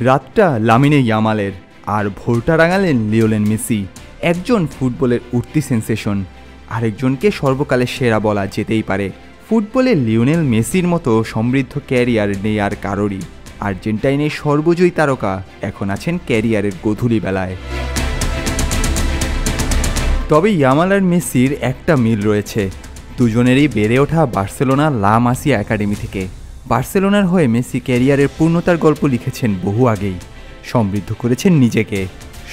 রাতটা লামিনে ইয়ামালের আর ভোরটা রাঙালেন Lionel Messi. একজন ফুটবলের উঠতি সেন্সেশন, আরেকজনকে সর্বকালের সেরা বলা যেতেই পারে। ফুটবলে লিওনেল মেসির মতো সমৃদ্ধ ক্যারিয়ার নেই আর কারোরই। আর্জেন্টাইনের সর্বজয়ী তারকা এখন আছেন ক্যারিয়ারের গোধূলি বেলায়। তবে ইয়ামাল আর মেসির একটা মিল রয়েছে, দুজনেরই বেড়ে ওঠা বার্সেলোনা লা মাসিয়া একাডেমি থেকে। বার্সেলোনার হয়ে মেসি ক্যারিয়ারের পূর্ণতার গল্প লিখেছেন বহু আগেই। সমৃদ্ধ করেছেন নিজেকে,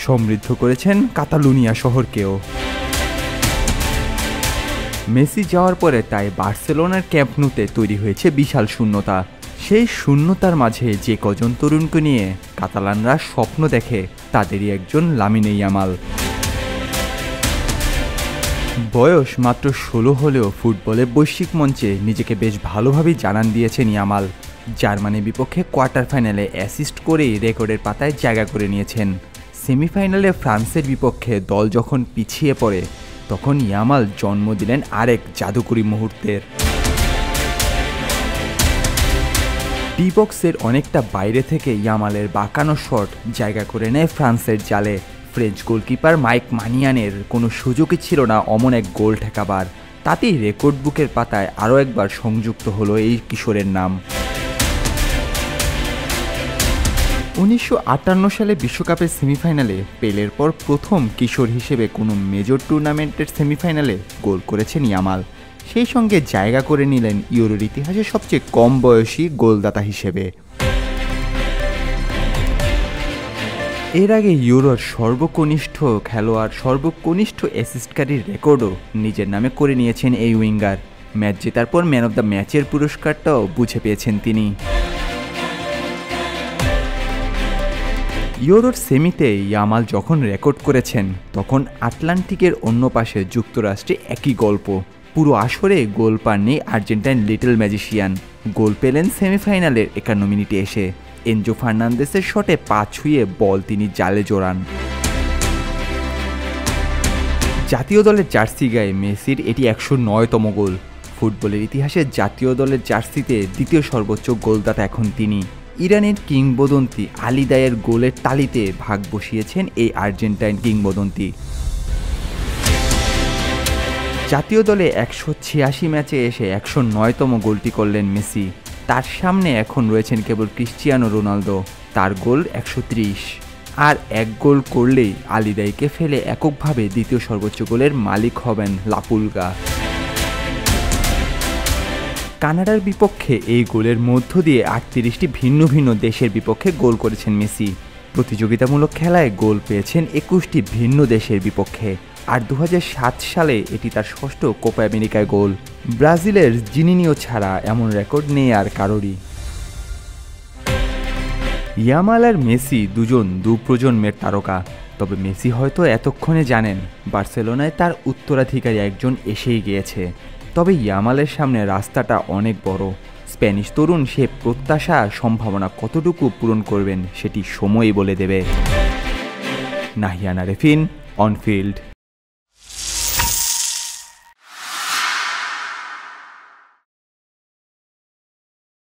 সমৃদ্ধ করেছেন কাতালুনিয়া শহরকেও। মেসি যাওয়ার পরে তাই বার্সেলোনার ক্যাম্প নুতে তৈরি হয়েছে বিশাল শূন্যতা। সেই শূন্যতার মাঝে যে কজন তরুণকে নিয়ে কাতালানরা স্বপ্ন দেখে তাদেরই একজন লামিনে ইয়ামাল। বয়স মাত্র 16 হলেও ফুটবলে বৈশ্বিক মঞ্চে নিজেকে বেশ ভালোভাবেই জানান দিয়েছেন ইয়ামাল। জার্মানির বিপক্ষে কোয়ার্টার ফাইনালে অ্যাসিস্ট করেই রেকর্ডের পাতায় জায়গা করে নিয়েছেন। সেমিফাইনালে ফ্রান্সের বিপক্ষে দল যখন পিছিয়ে পড়ে তখন ইয়ামাল জন্ম দিলেন আরেক জাদুকরী মুহূর্তের। ডি বক্সের অনেকটা বাইরে থেকে ইয়ামালের বাঁকানো শট জায়গা করে নেয় ফ্রান্সের জালে। ফ্রেঞ্চ গোলকিপার মাইক মানিয়ানের কোনো সুযোগই ছিল না অমন এক গোল ঠেকাবার। তাতেই রেকর্ড বুকের পাতায় আরও একবার সংযুক্ত হলো এই কিশোরের নাম। 1958 সালে বিশ্বকাপের সেমিফাইনালে পেলের পর প্রথম কিশোর হিসেবে কোনো মেজর টুর্নামেন্টের সেমিফাইনালে গোল করেছেন ইয়ামাল। সেই সঙ্গে জায়গা করে নিলেন ইউরোর ইতিহাসে সবচেয়ে কম বয়সী গোলদাতা হিসেবে। এর আগে ইউরোর সর্বকনিষ্ঠ খেলোয়াড়, সর্বকনিষ্ঠ অ্যাসিস্টকারীর রেকর্ডও নিজের নামে করে নিয়েছেন এই উইঙ্গার। ম্যাচ জেতার পর ম্যান অব দ্য ম্যাচের পুরস্কারটাও বুঝে পেয়েছেন তিনি। ইউরোর সেমিতে ইয়ামাল যখন রেকর্ড করেছেন তখন আটলান্টিকের অন্য পাশে যুক্তরাষ্ট্রে একই গল্প। পুরো আসরে গোল পাননি আর্জেন্টাইন লিটল ম্যাজিশিয়ান। গোল পেলেন সেমিফাইনালের 51 মিনিটে এসে। এনজো ফার্নান্দেসের শটে পা ছুঁয়ে বল তিনি জালে জোড়ান। জাতীয় দলের জার্সি গায়ে মেসির এটি 109তম গোল। ফুটবলের ইতিহাসে জাতীয় দলের জার্সিতে দ্বিতীয় সর্বোচ্চ গোলদাতা এখন তিনি। ইরানের কিংবদন্তি আলী দায়ের গোলের তালিতে ভাগ বসিয়েছেন এই আর্জেন্টাইন কিংবদন্তি। জাতীয় দলে 186 ম্যাচে এসে 109তম গোলটি করলেন মেসি। তার সামনে এখন রয়েছেন কেবল ক্রিশ্চিয়ানো রোনালদো, তার গোল 130। আর এক গোল করলেই আলী দাইকে ফেলে এককভাবে দ্বিতীয় সর্বোচ্চ গোলের মালিক হবেন লাপুলগা। কানাডার বিপক্ষে এই গোলের মধ্য দিয়ে 38টি ভিন্ন ভিন্ন দেশের বিপক্ষে গোল করেছেন মেসি। প্রতিযোগিতামূলক খেলায় গোল পেয়েছেন 21টি ভিন্ন দেশের বিপক্ষে। আর 2007 সালে এটি তার ষষ্ঠ কোপা আমেরিকায় গোল। ব্রাজিলের জিনিনিও ছাড়া এমন রেকর্ড নেই আর কারোরই। ইয়ামাল আর মেসি দুজন দু প্রজন্মের তারকা। তবে মেসি হয়তো এতক্ষণে জানেন বার্সেলোনায় তার উত্তরাধিকারী একজন এসেই গিয়েছে। তবে ইয়ামালের সামনে রাস্তাটা অনেক বড়। স্প্যানিশ তরুণ সে প্রত্যাশা সম্ভাবনা কতটুকু পূরণ করবেন সেটি সময়ই বলে দেবে। Nahiyan Arefin, on field.